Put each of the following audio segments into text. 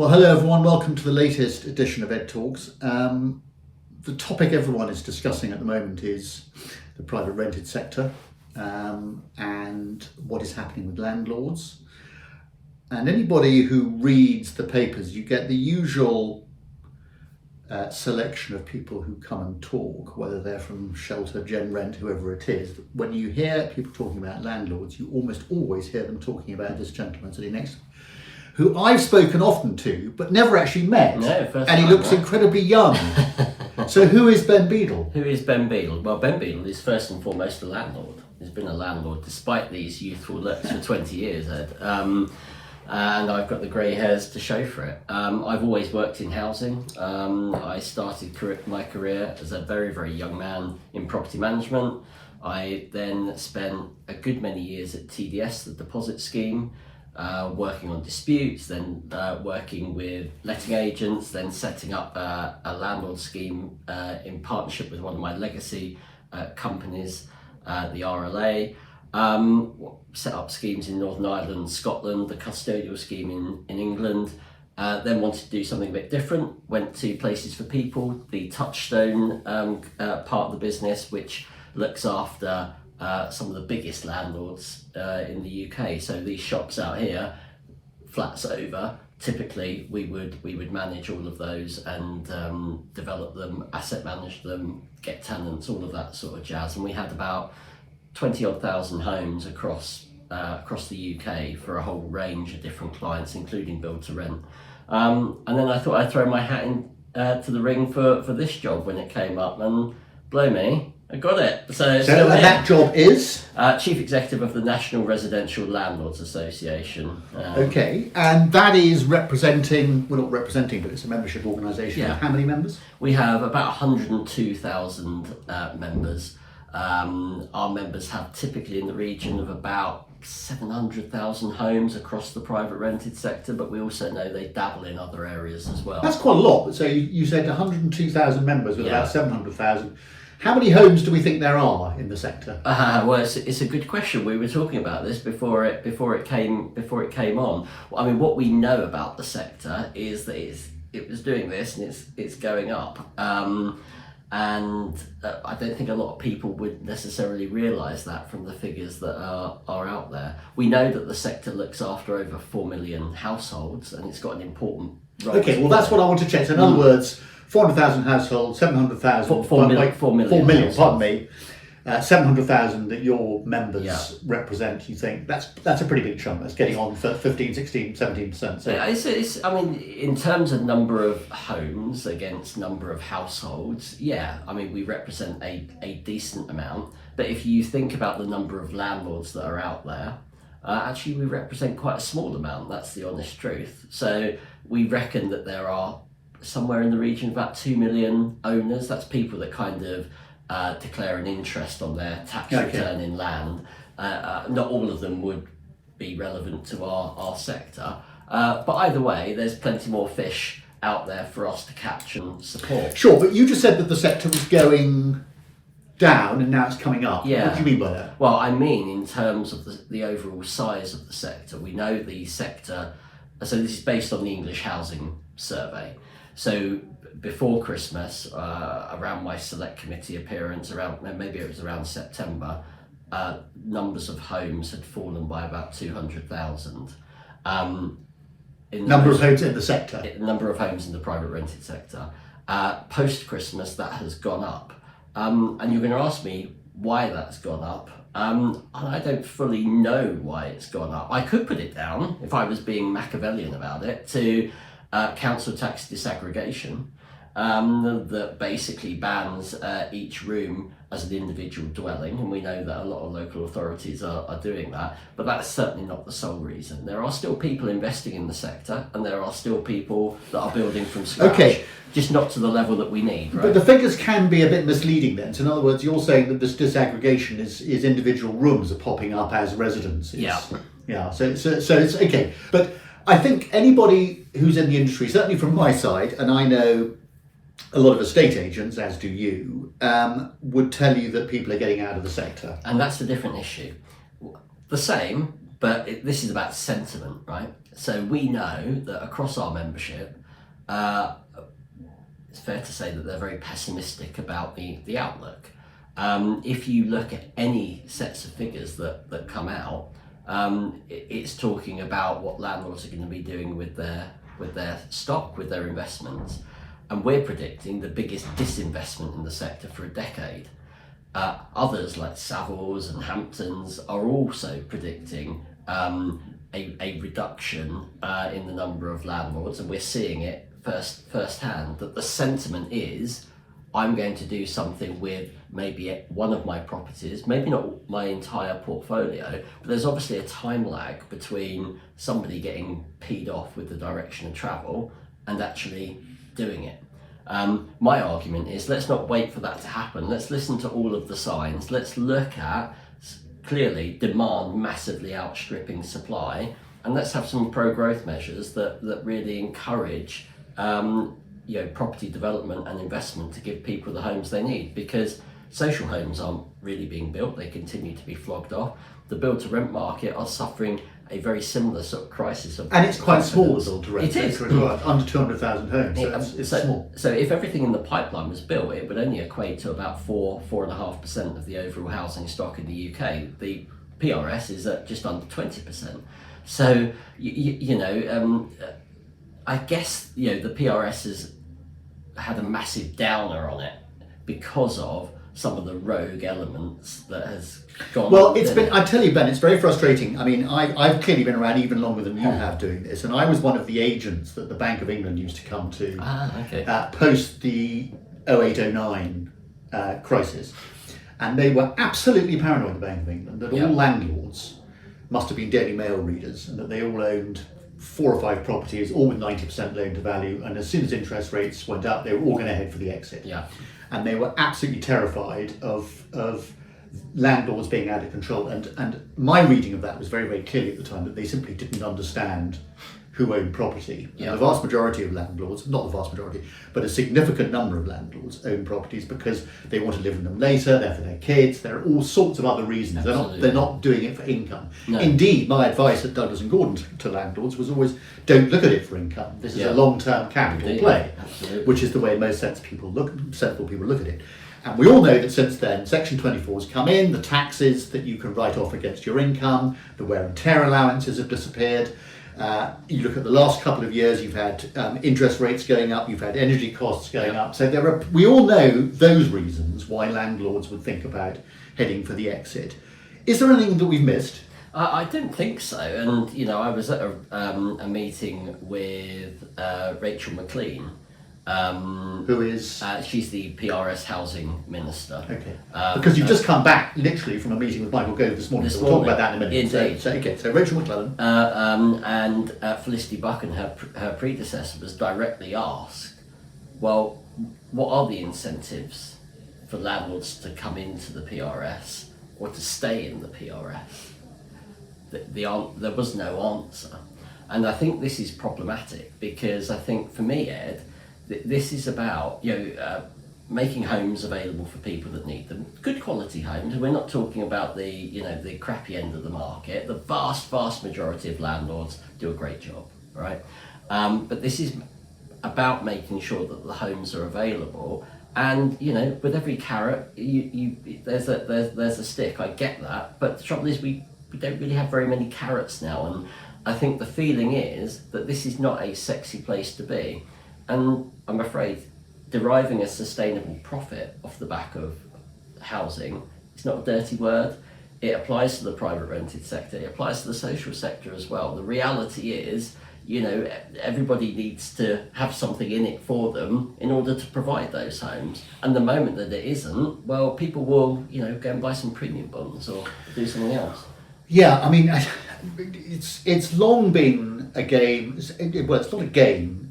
Well, hello everyone, welcome to the latest edition of Ed Talks. The topic everyone is discussing at the moment is the private rented sector and what is happening with landlords. And anybody who reads the papers, you get the usual selection of people who come and talk, whether they're from Shelter, Gen Rent, whoever it is. When you hear people talking about landlords, you almost always hear them talking about this gentleman sitting next to them, who I've spoken often to, but never actually met. And he looks incredibly young. So who is Ben Beadle? Who is Ben Beadle? Well, Ben Beadle is first and foremost a landlord. He's been a landlord despite these youthful looks for 20 years, Ed. And I've got the grey hairs to show for it. I've always worked in housing. I started my career as a very, very young man in property management. I then spent a good many years at TDS, the deposit scheme, working on disputes, then working with letting agents, then setting up a landlord scheme in partnership with one of my legacy companies, the RLA. Set up schemes in Northern Ireland, Scotland, the custodial scheme in England. Then wanted to do something a bit different, went to Places for People, the Touchstone part of the business, which looks after some of the biggest landlords in the UK. So these shops out here, flats over, typically we would manage all of those and develop them, asset manage them, get tenants, all of that sort of jazz. And we had about 20-odd thousand homes across the UK for a whole range of different clients, including build to rent. And then I thought I'd throw my hat in to the ring for this job when it came up, and blow me, I got it. So that job is? Chief Executive of the National Residential Landlords Association. Okay, and that is representing, well, not representing, but it's a membership organisation. Yeah. How many members? We have about 102,000 members. Our members have typically in the region of about 700,000 homes across the private rented sector, but we also know they dabble in other areas as well. That's quite a lot. So you said 102,000 members with about 700,000. How many homes do we think there are in the sector? Well, it's a good question. We were talking about this before it came on. I mean, what we know about the sector is that it was doing this and it's going up. And I don't think a lot of people would necessarily realise that from the figures that are out there. We know that the sector looks after over 4 million households, and it's got an important role. Okay, well that's what I want to check. So in other words, 400,000 households, 700,000... 4 million. 4 million, pardon me. 700,000 that your members represent, you think that's a pretty big chunk. That's getting on for 15, 16, 17%. So. It's, I mean, in terms of number of homes against number of households, I mean, we represent a decent amount. But if you think about the number of landlords that are out there, actually we represent quite a small amount. That's the honest truth. So we reckon that there are somewhere in the region of about 2 million owners. That's people that kind of declare an interest on their tax return in land. Not all of them would be relevant to our sector, but either way, there's plenty more fish out there for us to catch and support. Sure, but you just said that the sector was going down and now it's coming up. Yeah. What do you mean by that? Well, I mean in terms of the overall size of the sector. We know the sector, so this is based on the English Housing Survey. So before Christmas, around my select committee appearance, maybe it was around September, numbers of homes had fallen by about 200,000. Number of homes in the sector? Number of homes in the private rented sector. Post-Christmas, that has gone up. And you're going to ask me why that's gone up. And I don't fully know why it's gone up. I could put it down, if I was being Machiavellian about it, to council tax disaggregation. That basically bans each room as an individual dwelling, and we know that a lot of local authorities are doing that, but that's certainly not the sole reason. There are still people investing in the sector, and there are still people that are building from scratch, just not to the level that we need. Right? But the figures can be a bit misleading then. So in other words, you're saying that this disaggregation is individual rooms are popping up as residences. Yeah, so it's okay. But I think anybody who's in the industry, certainly from my side, and I know a lot of estate agents, as do you, would tell you that people are getting out of the sector. And that's a different issue. The same, this is about sentiment, right? So we know that across our membership, it's fair to say that they're very pessimistic about the outlook. If you look at any sets of figures that come out, it's talking about what landlords are going to be doing with their stock, with their investments, and we're predicting the biggest disinvestment in the sector for a decade. Others like Savills and Hamptons are also predicting a reduction in the number of landlords, and we're seeing it firsthand, that the sentiment is, I'm going to do something with maybe one of my properties, maybe not my entire portfolio, but there's obviously a time lag between somebody getting peed off with the direction of travel and actually doing it. My argument is, let's not wait for that to happen. Let's listen to all of the signs. Let's look at clearly demand massively outstripping supply, and let's have some pro-growth measures that really encourage property development and investment to give people the homes they need, because social homes aren't really being built. They continue to be flogged off. The build to rent market are suffering a very similar sort of crisis of and it's quite small, the build to rent. It is under 200,000 homes, so it's small. So if everything in the pipeline was built, it would only equate to about 4.5% of the overall housing stock in the UK. The PRS is at just under 20%. So I guess the PRS has had a massive downer on it because of some of the rogue elements that has gone. Well, I tell you, Ben, it's very frustrating. I mean, I've clearly been around even longer than you have doing this, and I was one of the agents that the Bank of England used to come to post the 08-09 crisis, and they were absolutely paranoid, the Bank of England, that all landlords must have been Daily Mail readers, and that they all owned 4 or 5 properties, all with 90% loan to value, and as soon as interest rates went up, they were all going to head for the exit. Yeah. And they were absolutely terrified of landlords being out of control. And my reading of that was very, very clearly at the time that they simply didn't understand who owned property. Yeah. And the vast majority of landlords, not the vast majority, but a significant number of landlords own properties because they want to live in them later, they're for their kids, there are all sorts of other reasons. They're not doing it for income. No. Indeed, my advice at Douglas and Gordon to landlords was always, don't look at it for income. This is a long-term capital play, which is the way most sensible people look at it. And we all know that since then, Section 24 has come in, the taxes that you can write off against your income, the wear and tear allowances have disappeared. You look at the last couple of years, you've had interest rates going up, you've had energy costs going up. So we all know those reasons why landlords would think about heading for the exit. Is there anything that we've missed? I don't think so. And, I was at a meeting with Rachel McLean. Who is? She's the PRS housing minister. Okay. Because you've just come back literally from a meeting with Michael Gove this morning. So we'll talk about that in a minute. Indeed. So Rachel McLellan. And Felicity Buchan, her predecessor, was directly asked, well, what are the incentives for landlords to come into the PRS or to stay in the PRS? There was no answer. And I think this is problematic because I think for me, Ed, this is about making homes available for people that need them. Good quality homes. We're not talking about the crappy end of the market. The vast majority of landlords do a great job, right? But this is about making sure that the homes are available. And with every carrot, there's a stick. I get that, but the trouble is we don't really have very many carrots now. And I think the feeling is that this is not a sexy place to be. And I'm afraid deriving a sustainable profit off the back of housing is not a dirty word. It applies to the private rented sector. It applies to the social sector as well. The reality is, everybody needs to have something in it for them in order to provide those homes. And the moment that it isn't, well, people will, go and buy some premium bonds or do something else. Yeah, I mean, it's long been a game. Well, it's not a game.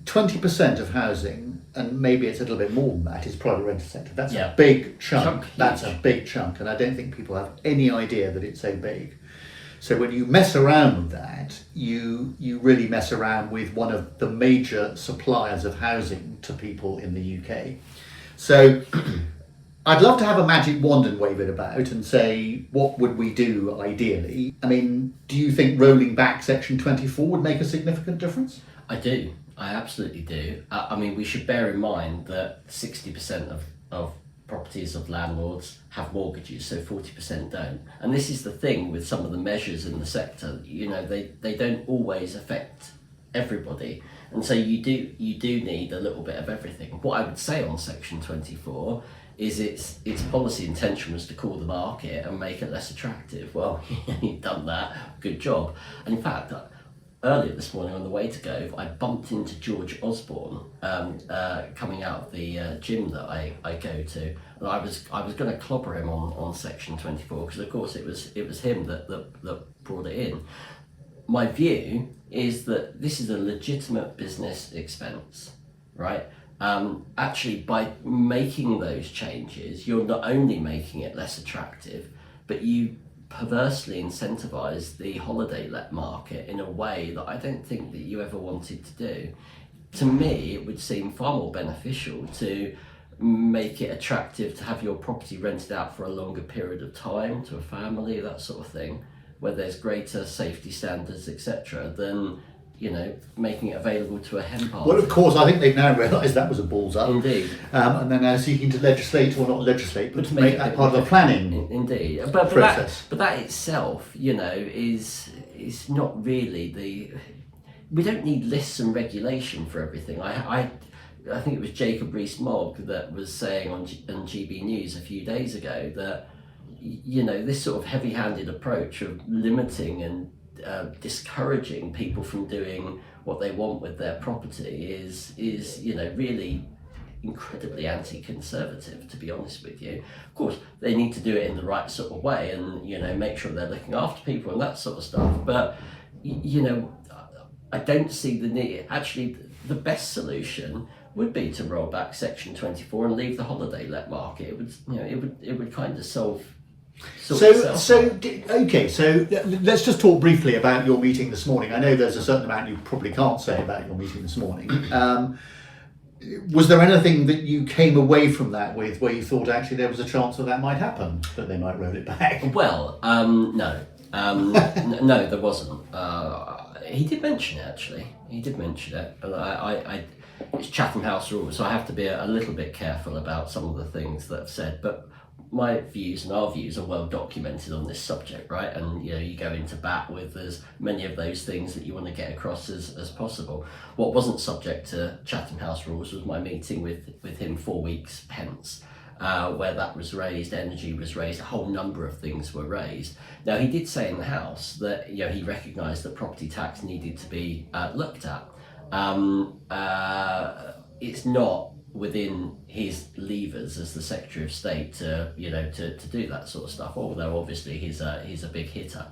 20% of housing, and maybe it's a little bit more than that, is private rented sector. That's a big chunk. That's a big chunk, and I don't think people have any idea that it's so big. So when you mess around with that, you really mess around with one of the major suppliers of housing to people in the UK. So I'd love to have a magic wand and wave it about and say, what would we do ideally? I mean, do you think rolling back Section 24 would make a significant difference? I do. I absolutely do. I mean, we should bear in mind that 60% of properties of landlords have mortgages, so 40% don't. And this is the thing with some of the measures in the sector, they don't always affect everybody. And so you do need a little bit of everything. What I would say on Section 24 is its policy intention was to cool the market and make it less attractive. Well, you've done that, good job. And in fact, earlier this morning on the way to Gove, I bumped into George Osborne coming out of the gym that I go to, and I was going to clobber him on Section 24 because of course it was him that brought it in. My view is that this is a legitimate business expense, right? Actually, by making those changes, you're not only making it less attractive, but you perversely incentivise the holiday let market in a way that I don't think that you ever wanted to do. To me, it would seem far more beneficial to make it attractive to have your property rented out for a longer period of time to a family, that sort of thing, where there's greater safety standards, etc., than making it available to a hen party. Well, of course, I think they've now realised that was a balls up. Indeed. And they're now seeking to legislate, or not legislate, but to make that part of the planning Indeed. process. But that itself, is not really we don't need lists and regulation for everything. I think it was Jacob Rees-Mogg that was saying on GB News a few days ago that, this sort of heavy-handed approach of limiting and discouraging people from doing what they want with their property is really incredibly anti-conservative, to be honest with you. Of course, they need to do it in the right sort of way and make sure they're looking after people and that sort of stuff. But I don't see the need. Actually, the best solution would be to roll back Section 24 and leave the holiday let market. It would kind of solve. So let's just talk briefly about your meeting this morning. I know there's a certain amount you probably can't say about your meeting this morning. Was there anything that you came away from that with where you thought actually there was a chance that might happen, that they might roll it back? Well, no. No, there wasn't. He did mention it, actually. He did mention it. It's Chatham House rules, so I have to be a little bit careful about some of the things that I've said. But my views and our views are well documented on this subject, right? And you go into bat with as many of those things that you want to get across as possible. What wasn't subject to Chatham House rules was my meeting with him 4 weeks hence, where that was raised, energy was raised, a whole number of things were raised. Now, he did say in the House that he recognised that property tax needed to be looked at. It's not within his levers as the Secretary of State to do that sort of stuff, although obviously he's a big hitter.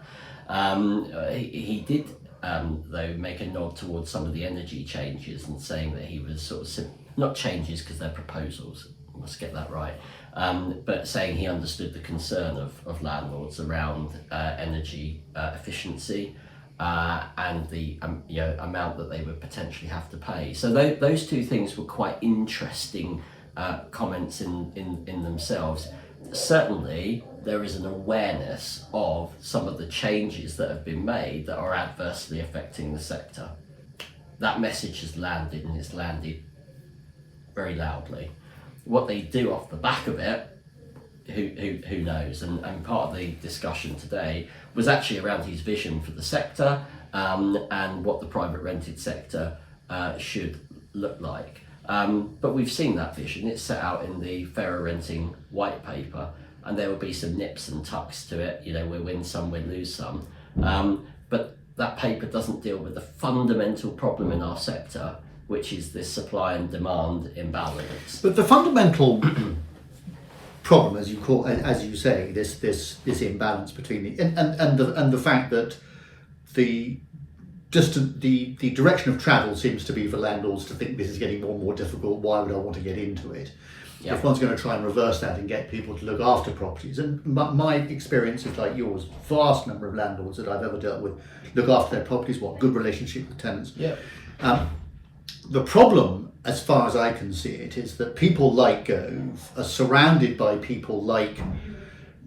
He did though make a nod towards some of the energy changes and saying that he was sort of not changes because they're proposals, let's get that right, but saying he understood the concern of landlords around energy efficiency and the amount that they would potentially have to pay. So those two things were quite interesting comments in themselves. Certainly, there is an awareness of some of the changes that have been made that are adversely affecting the sector. That message has landed, and it's landed very loudly. What they do off the back of it, who knows? And part of the discussion today was actually around his vision for the sector and what the private rented sector should look like. But we've seen that vision. It's set out in the Fairer Renting white paper, and there will be some nips and tucks to it. We win some, we lose some. But that paper doesn't deal with the fundamental problem in our sector, which is this supply and demand imbalance. But the fundamental problem, as you say, this imbalance between the fact that the direction of travel seems to be for landlords to think this is getting more and more difficult. Why would I want to get into it? Yep. If one's going to try and reverse that and get people to look after properties, and my experience is like yours, vast number of landlords that I've ever dealt with look after their properties, good relationship with tenants. Yeah. the problem, as far as I can see it, is that people like Gove are surrounded by people like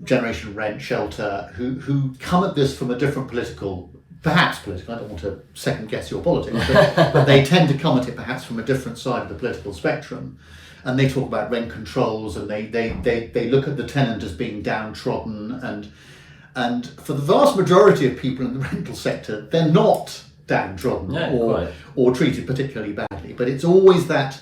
Generation Rent, Shelter, who come at this from a different political, I don't want to second guess your politics, but they tend to come at it perhaps from a different side of the political spectrum. And they talk about rent controls, and they look at the tenant as being downtrodden, and for the vast majority of people in the rental sector, they're not downtrodden or treated particularly badly. But it's always that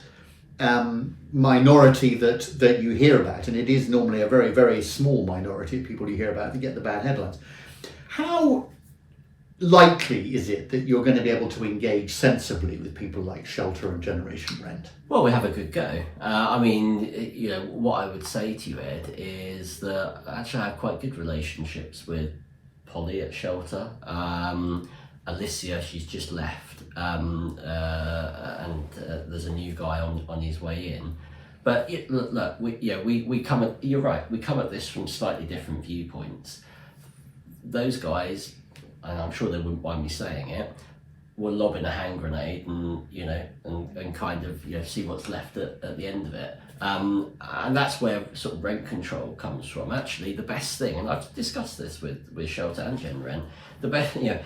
minority that you hear about, and it is normally a very, very small minority of people you hear about that get the bad headlines. How likely is it that you're going to be able to engage sensibly with people like Shelter and Generation Rent? Well, we have a good go. What I would say to you, Ed, is that actually I have quite good relationships with Polly at Shelter. Alicia, she's just left, and there's a new guy on his way in. But we come at, you're right, we come at this from slightly different viewpoints. Those guys, and I'm sure they wouldn't mind me saying it, were lobbing a hand grenade and kind of see what's left at the end of it. And that's where sort of rent control comes from. Actually, the best thing, and I've discussed this with Shelter and Gen Rent, the best, you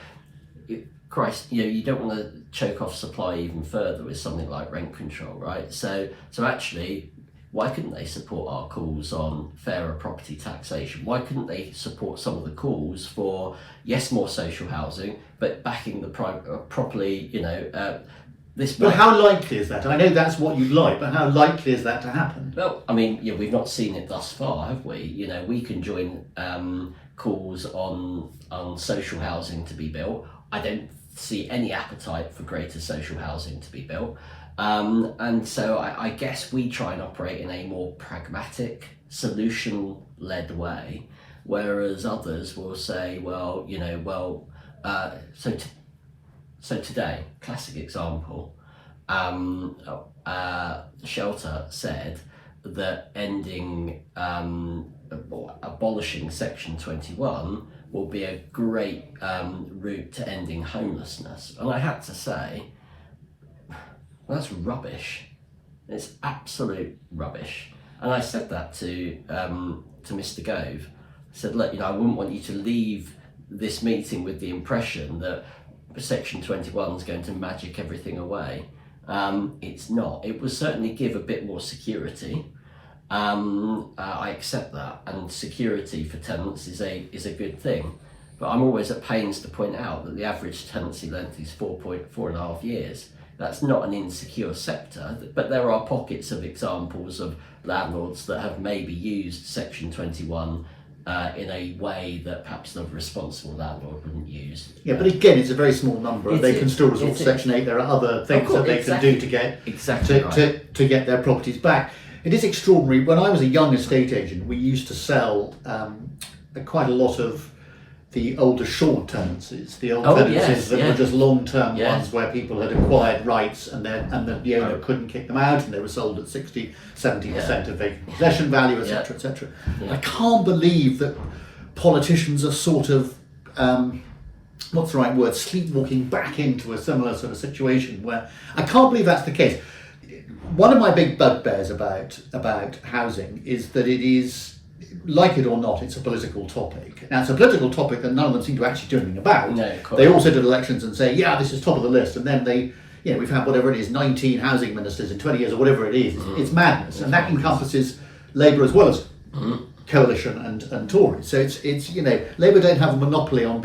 don't want to choke off supply even further with something like rent control, right? So actually, why couldn't they support our calls on fairer property taxation? Why couldn't they support some of the calls for, yes, more social housing, but backing the properly, this. But how likely is that? I know that's what you'd like, but how likely is that to happen? Well, I mean, we've not seen it thus far, have we? We can join calls on social housing to be built. I don't see any appetite for greater social housing to be built. And so I guess we try and operate in a more pragmatic, solution-led way, whereas others will say, so today, classic example, Shelter said that abolishing Section 21 will be a great route to ending homelessness. And I had to say, well, that's rubbish. It's absolute rubbish. And I said that to Mr. Gove. I said, look, I wouldn't want you to leave this meeting with the impression that Section 21 is going to magic everything away. It's not. It will certainly give a bit more security. I accept that, and security for tenants is a good thing. But I'm always at pains to point out that the average tenancy length is 4.5 years. That's not an insecure sector, but there are pockets of examples of landlords that have maybe used Section 21 in a way that perhaps the responsible landlord wouldn't use. Yeah, but again, it's a very small number. They can still resort to Section 8. There are other things that they can do to get to get their properties back. It is extraordinary. When I was a young estate agent, we used to sell quite a lot of the old assured tenancies, the old tenancies that were just long-term ones where people had acquired rights and the owner couldn't kick them out, and they were sold at 60-70% of vacant possession value, etc., etc. I can't believe that politicians are sort of, what's the right word, sleepwalking back into a similar sort of situation where I can't believe that's the case. One of my big bugbears about housing is that it is, like it or not, it's a political topic. Now, it's a political topic that none of them seem to actually do anything about. No, they all sit at elections and say, yeah, this is top of the list, and then they, we've had whatever it is, 19 housing ministers in 20 years or whatever it is. It's madness, and that encompasses Labour as well as Coalition and Tories. So it's Labour don't have a monopoly on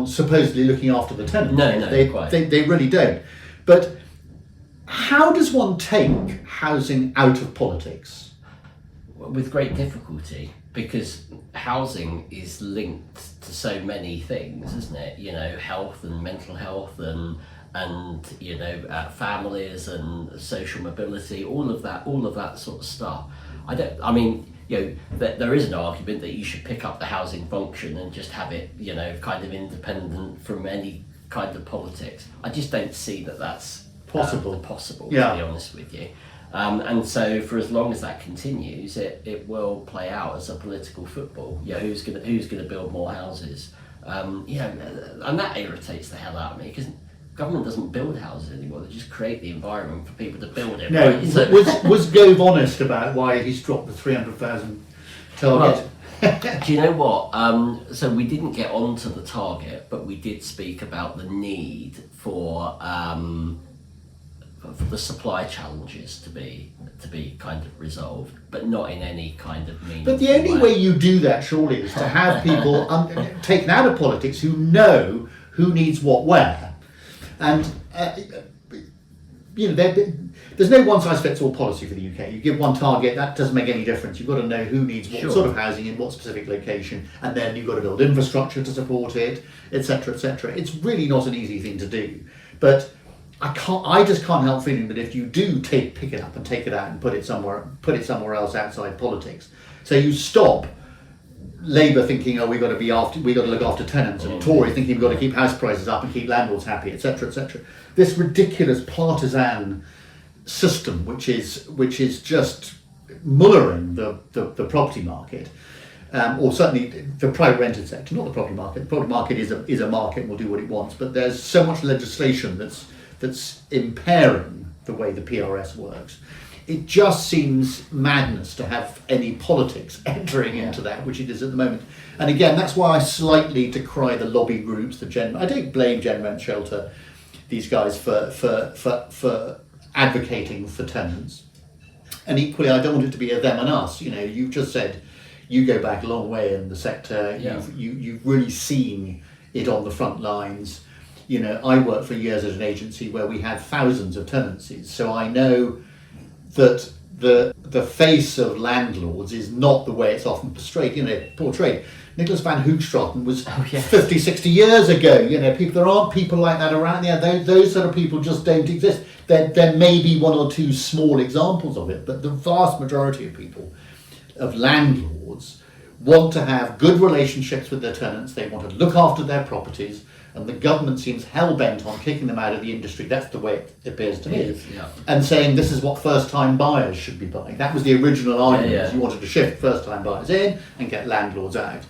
supposedly looking after the tenants. No, they really don't. But how does one take housing out of politics? With great difficulty, because housing is linked to so many things, isn't it? Health and mental health and families and social mobility, all of that sort of stuff. There is an argument that you should pick up the housing function and just have it, kind of independent from any kind of politics. I just don't see that that's possible, to be honest with you. And so for as long as that continues, it will play out as a political football. Who's gonna build more houses? And that irritates the hell out of me, because government doesn't build houses anymore. They just create the environment for people to build it. No, right? So, was Gove honest about why he's dropped the 300,000 target? do you know what? So we didn't get onto the target, but we did speak about the need for the supply challenges to be kind of resolved, but not in any kind of meaningful But the only way you do that, surely, is to have people taken out of politics who know who needs what where. And, there's no one-size-fits-all policy for the UK. You give one target, that doesn't make any difference. You've got to know who needs what Sure. sort of housing in what specific location, and then you've got to build infrastructure to support it, etc., etc. It's really not an easy thing to do. But I just can't help feeling that if you do pick it up and take it out and put it somewhere else outside politics, so you stop Labour thinking, oh, we got to look after tenants, and Tory thinking we've got to keep house prices up and keep landlords happy, etc., etc. This ridiculous partisan system, which is just mullering the property market, or certainly the private rented sector, not the property market. The property market is a market and will do what it wants, but there's so much legislation that's impairing the way the PRS works. It just seems madness to have any politics entering into that, which it is at the moment. And again, that's why I slightly decry the lobby groups, I don't blame Gen Rent Shelter, these guys for advocating for tenants. And equally, I don't want it to be a them and us. You've just said you go back a long way in the sector. Yeah. You've really seen it on the front lines. I worked for years at an agency where we had thousands of tenancies, so I know that the face of landlords is not the way it's often portrayed. Nicholas van Hoogstraten was 50, 60 years ago. There aren't people like that around there. Those sort of people just don't exist. There may be one or two small examples of it, but the vast majority of people, of landlords, want to have good relationships with their tenants. They want to look after their properties. And the government seems hell-bent on kicking them out of the industry. That's the way it appears to me. And saying this is what first-time buyers should be buying. That was the original argument. You wanted to shift first-time buyers in and get landlords out.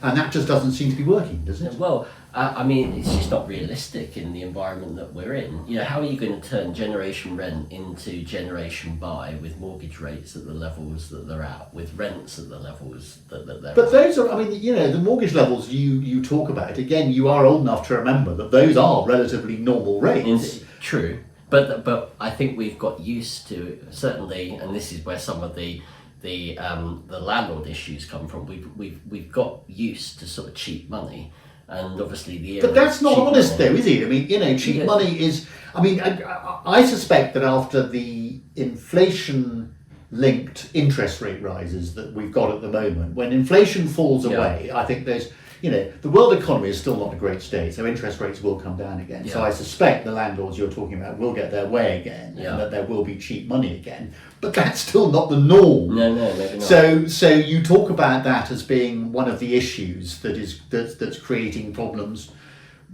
And that just doesn't seem to be working, does it? Well, it's just not realistic in the environment that we're in. How are you going to turn generation rent into generation buy with mortgage rates at the levels that they're at, with rents at the levels that they're at? But those are, the mortgage levels you talk about, again, you are old enough to remember that those are relatively normal rates. True. But I think we've got used to, certainly, and this is where some of the landlord issues come from. We've got used to sort of cheap money, and obviously But that's not honest, though, is it? Cheap money is. I suspect that after the inflation-linked interest rate rises that we've got at the moment, when inflation falls away, I think there's. The world economy is still not in a great state, so interest rates will come down again. So I suspect the landlords you're talking about will get their way again, and that there will be cheap money again. But that's still not the norm. No, maybe not. So you talk about that as being one of the issues that's creating problems.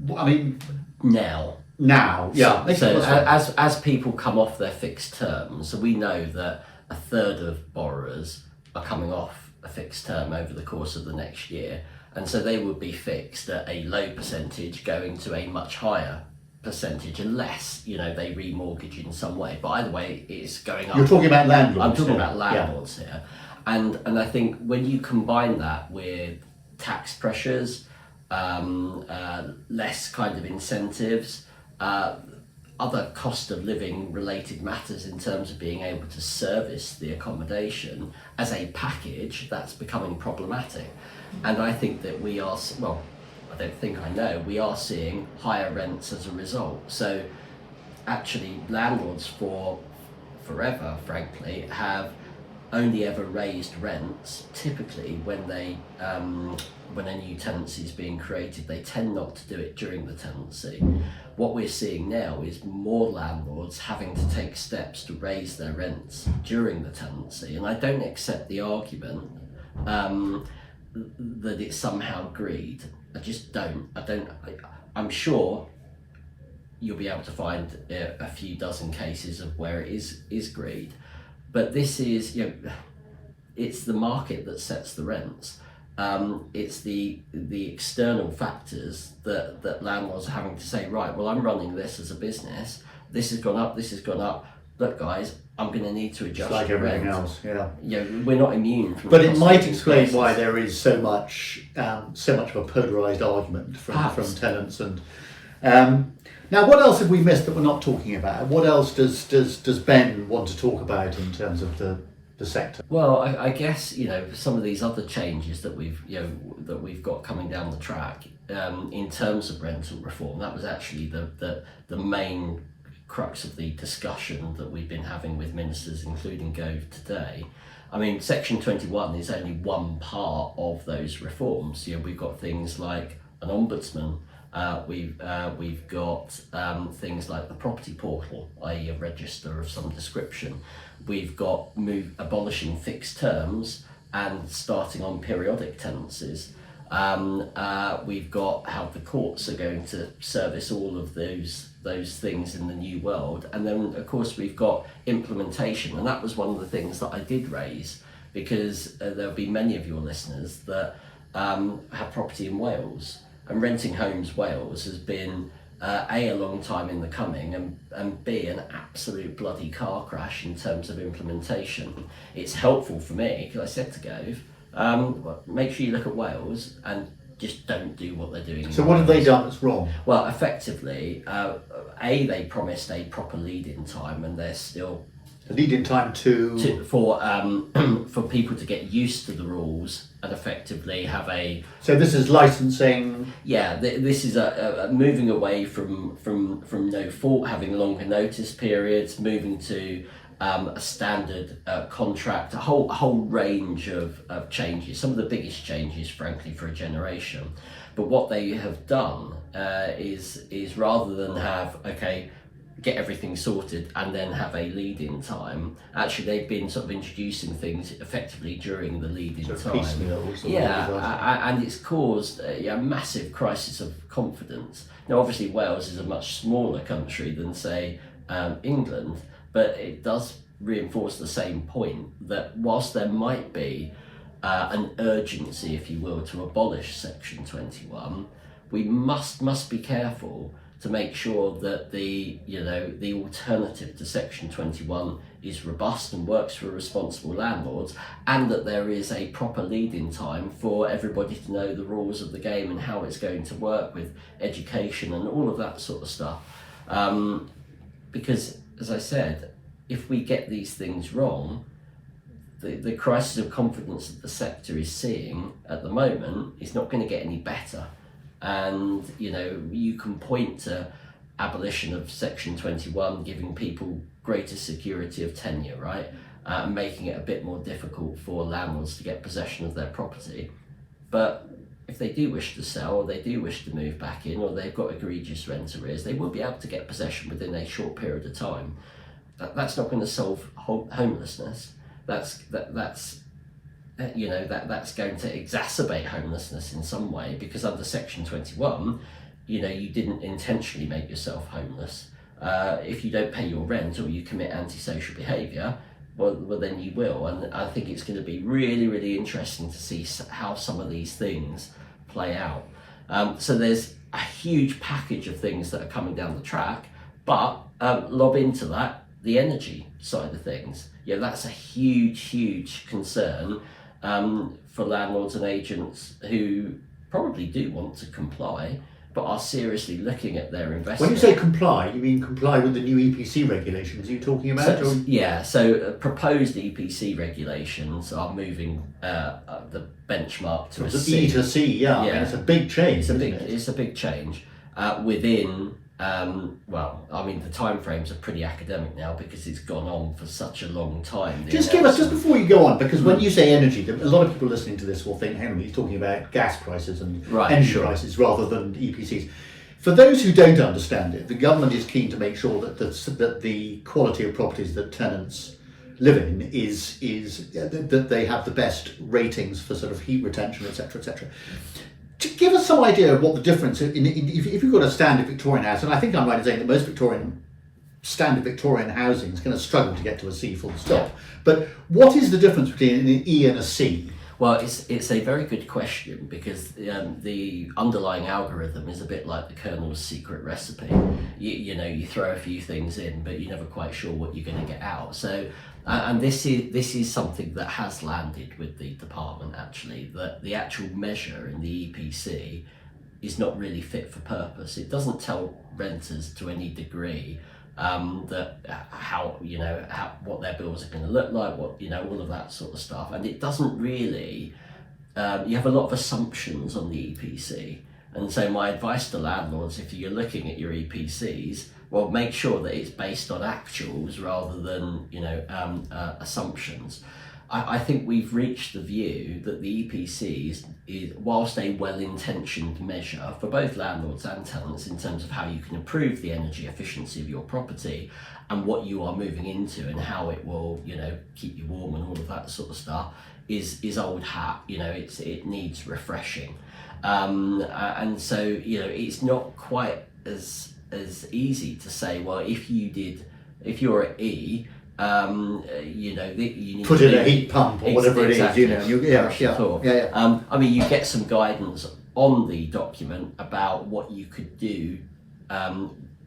Now, yeah. So as people come off their fixed terms, so we know that a third of borrowers are coming off a fixed term over the course of the next year. And so they would be fixed at a low percentage going to a much higher percentage unless, they remortgage in some way. But either way, it's going up. You're talking about landlords. I'm talking about landlords here. And I think when you combine that with tax pressures, less kind of incentives, other cost of living related matters in terms of being able to service the accommodation as a package, that's becoming problematic. And I think that we are, we are seeing higher rents as a result. So actually landlords for forever, frankly, have only ever raised rents typically when when a new tenancy is being created. They tend not to do it during the tenancy. What we're seeing now is more landlords having to take steps to raise their rents during the tenancy, and I don't accept the argument that it's somehow greed. I just don't. I'm sure you'll be able to find a few dozen cases of where it is greed, but this is, it's the market that sets the rents. It's the external factors that landlords are having to say, right, well, I'm running this as a business. This has gone up. This has gone up. Look, guys, I'm going to need to adjust. It's like everything rent. else, yeah. We're not immune from. But it might explain why there is so much of a polarised argument from tenants. And now, what else have we missed that we're not talking about? What else does Ben want to talk about in terms of the sector? Well, I guess some of these other changes that we've got coming down the track in terms of rental reform. That was actually the main crux of the discussion that we've been having with ministers, including Gove today. I mean, Section 21 is only one part of those reforms. We've got things like an ombudsman. We've got things like the property portal, i.e. a register of some description. We've got abolishing fixed terms and starting on periodic tenancies. We've got how the courts are going to service all of those things in the new world. And then, of course, we've got implementation. And that was one of the things that I did raise, because there'll be many of your listeners that have property in Wales. And Renting Homes Wales has been A, a long time in the coming, and B, an absolute bloody car crash in terms of implementation. It's helpful for me, because I said to Gove, make sure you look at Wales and just don't do what they're doing. So what have they done that's wrong? Well, effectively, A, they promised a proper lead-in time, and they're still... A lead-in time for people to get used to the rules and effectively have a... So this is licensing... Yeah, this is a moving away from no fault, having longer notice periods, moving to a standard contract, a whole range of changes. Some of the biggest changes, frankly, for a generation. But what they have done is rather than have, get everything sorted and then have a lead-in time, actually they've been sort of introducing things effectively during the lead-in time. And it's caused a massive crisis of confidence. Now, obviously Wales is a much smaller country than, say, England, but it does reinforce the same point that whilst there might be an urgency, if you will, to abolish Section 21, we must be careful to make sure that the alternative to Section 21 is robust and works for responsible landlords, and that there is a proper lead-in time for everybody to know the rules of the game and how it's going to work with education and all of that sort of stuff. Because, as I said, if we get these things wrong, the crisis of confidence that the sector is seeing at the moment is not going to get any better. And you can point to abolition of Section 21, giving people greater security of tenure, right? Making it a bit more difficult for landlords to get possession of their property. But if they do wish to sell, or they do wish to move back in, or they've got egregious rent arrears, they will be able to get possession within a short period of time. That's not going to solve homelessness. That's going to exacerbate homelessness in some way, because under Section 21, you didn't intentionally make yourself homeless. If you don't pay your rent or you commit antisocial behaviour, well, then you will. And I think it's going to be really, really interesting to see how some of these things play out. So there's a huge package of things that are coming down the track, but lob into that the energy side of things. That's a huge concern for landlords and agents who probably do want to comply, but are seriously looking at their investment. When you say comply, you mean comply with the new EPC regulations? Are you talking about? So proposed EPC regulations are moving the benchmark to a C. E to C, I mean, it's a big change. It's a big change within. The time frames are pretty academic now, because it's gone on for such a long time. Just before you go on, because when you say energy, a lot of people listening to this will think, hang on, he's talking about gas prices and energy prices rather than EPCs. For those who don't understand it, the government is keen to make sure that the quality of properties that tenants live in is that they have the best ratings for sort of heat retention, etc., etc. To give us some idea of what the difference if you've got a standard Victorian house, and I think I'm right in saying that most standard Victorian housing is going to struggle to get to a C full stop. But what is the difference between an E and a C? Well, it's a very good question, because the underlying algorithm is a bit like the Colonel's secret recipe. You throw a few things in, but you're never quite sure what you're going to get out. So, and this is something that has landed with the department, actually, that the actual measure in the EPC is not really fit for purpose. It doesn't tell renters to any degree that how what their bills are going to look like, what all of that sort of stuff, and it doesn't really. You have a lot of assumptions on the EPC, and so my advice to landlords, if you're looking at your EPCs, well, make sure that it's based on actuals rather than assumptions. I think we've reached the view that the EPC is, whilst a well-intentioned measure for both landlords and tenants in terms of how you can improve the energy efficiency of your property and what you are moving into and how it will, keep you warm and all of that sort of stuff, is old hat. It needs refreshing, and so it's not quite as easy to say, well, if you're at E. You need put in a heat pump or whatever exactly. it is. I mean, you get some guidance on the document about what you could do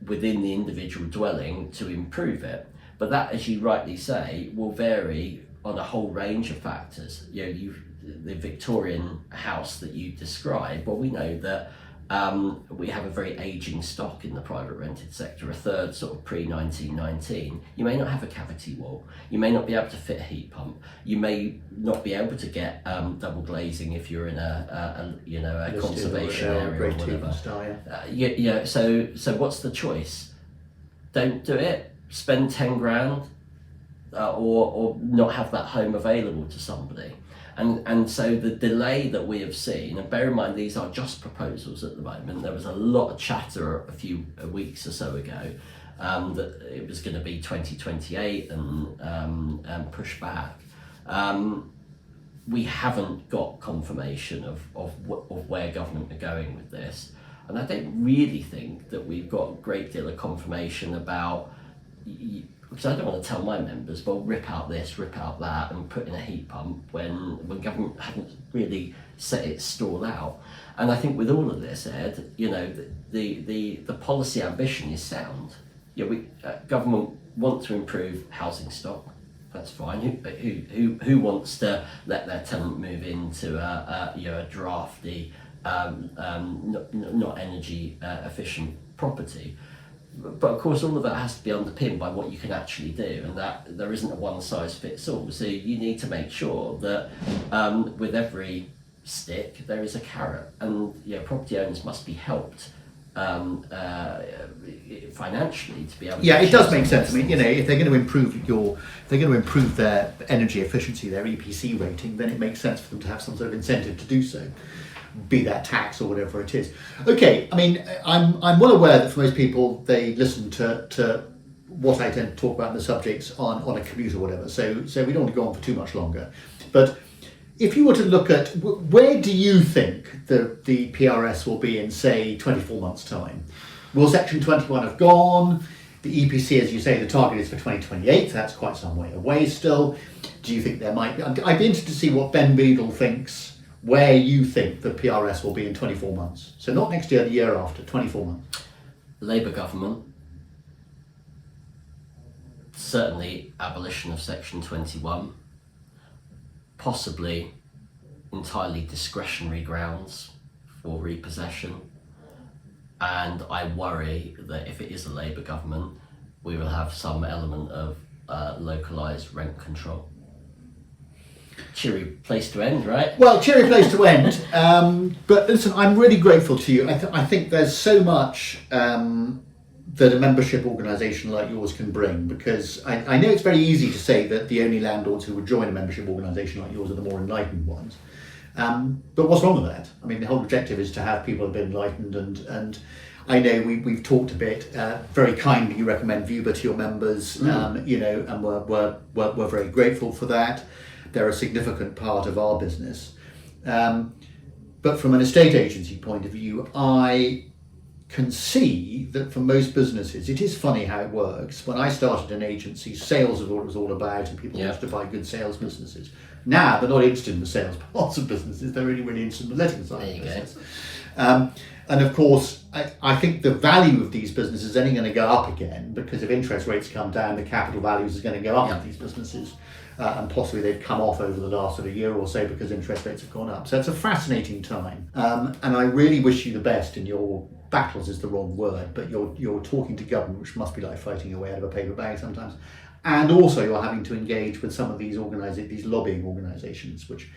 within the individual dwelling to improve it, but that, as you rightly say, will vary on a whole range of factors. The Victorian house that you describe, well, we know that we have a very ageing stock in the private rented sector, a third sort of pre-1919. You may not have a cavity wall. You may not be able to fit a heat pump. You may not be able to get double glazing if you're in a conservation area or whatever. So what's the choice? Don't do it. Spend 10 grand, or not have that home available to somebody. And so the delay that we have seen, and bear in mind these are just proposals at the moment, there was a lot of chatter a few weeks or so ago that it was going to be 2028 and push back. We haven't got confirmation of where government are going with this, and I don't really think that we've got a great deal of confirmation about, because I don't want to tell my members, well, rip out this, rip out that, and put in a heat pump when government hadn't really set its stall out. And I think with all of this, Ed, the policy ambition is sound. Government want to improve housing stock. That's fine. Who wants to let their tenant move into a drafty, not energy efficient property? But of course, all of that has to be underpinned by what you can actually do, and that there isn't a one size fits all. So you need to make sure that with every stick there is a carrot, and property owners must be helped financially to be able. Yeah, it does make sense. I mean, if they're going to improve their energy efficiency, their EPC rating, then it makes sense for them to have some sort of incentive to do so, be that tax or whatever it is. Okay, I mean, I'm well aware that for most people they listen to what I tend to talk about in the subjects on a commute or whatever. So we don't want to go on for too much longer. But if you were to look at where do you think the PRS will be in, say, 24 months' time? Will Section 21 have gone? The EPC, as you say, the target is for 2028. So that's quite some way away still. Do you think there might be? I'd be interested to see what Ben Beadle thinks, where you think the PRS will be in 24 months. So not next year, the year after, 24 months. Labour government, certainly abolition of Section 21, possibly entirely discretionary grounds for repossession. And I worry that if it is a Labour government, we will have some element of localised rent control. Cheery place to end, right? Well, cheery place to end. But listen, I'm really grateful to you. I think there's so much that a membership organisation like yours can bring, because I know it's very easy to say that the only landlords who would join a membership organisation like yours are the more enlightened ones. But what's wrong with that? I mean, the whole objective is to have people who've been enlightened, and I know we've talked a bit. Very kindly, you recommend Vuba to your members, and we're very grateful for that. They're a significant part of our business. But from an estate agency point of view, I can see that for most businesses, it is funny how it works. When I started an agency, sales was what it was all about, and people wanted to buy good sales businesses. Now they're not interested in the sales parts of businesses; they're really, really interested in the letting side of business. And of course, I think the value of these businesses is only going to go up again, because if interest rates come down, the capital values is going to go up of these businesses. And possibly they've come off over the last sort of year or so because interest rates have gone up. So it's a fascinating time. And I really wish you the best in your battles is the wrong word, but you're talking to government, which must be like fighting your way out of a paper bag sometimes. And also you're having to engage with some of these these lobbying organisations, which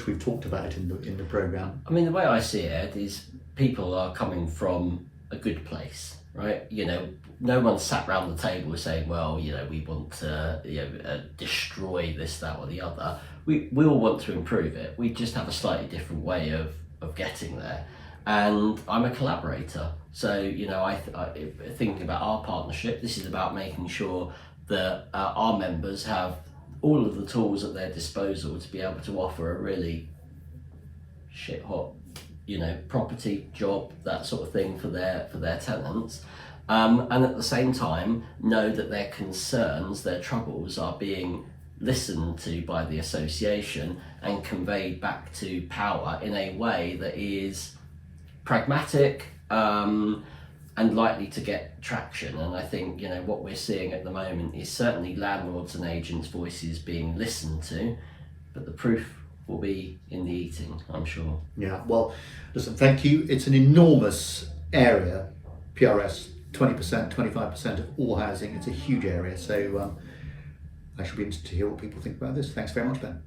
we've talked about in the programme. I mean, the way I see it, Ed, is people are coming from a good place, right? You know, no one sat round the table saying, well, you know, we want to destroy this, that or the other. We all want to improve it. We just have a slightly different way of getting there. And I'm a collaborator. So, you know, I thinking about our partnership, this is about making sure that our members have all of the tools at their disposal to be able to offer a really shit hot, you know, property, job, that sort of thing for their tenants. And at the same time, know that their concerns, their troubles are being listened to by the association and conveyed back to power in a way that is pragmatic and likely to get traction. And I think, you know, what we're seeing at the moment is certainly landlords and agents' voices being listened to, but the proof will be in the eating, I'm sure. Yeah, well, listen, thank you. It's an enormous area, PRS, 20%, 25% of all housing. It's a huge area. So I shall be interested to hear what people think about this. Thanks very much, Ben.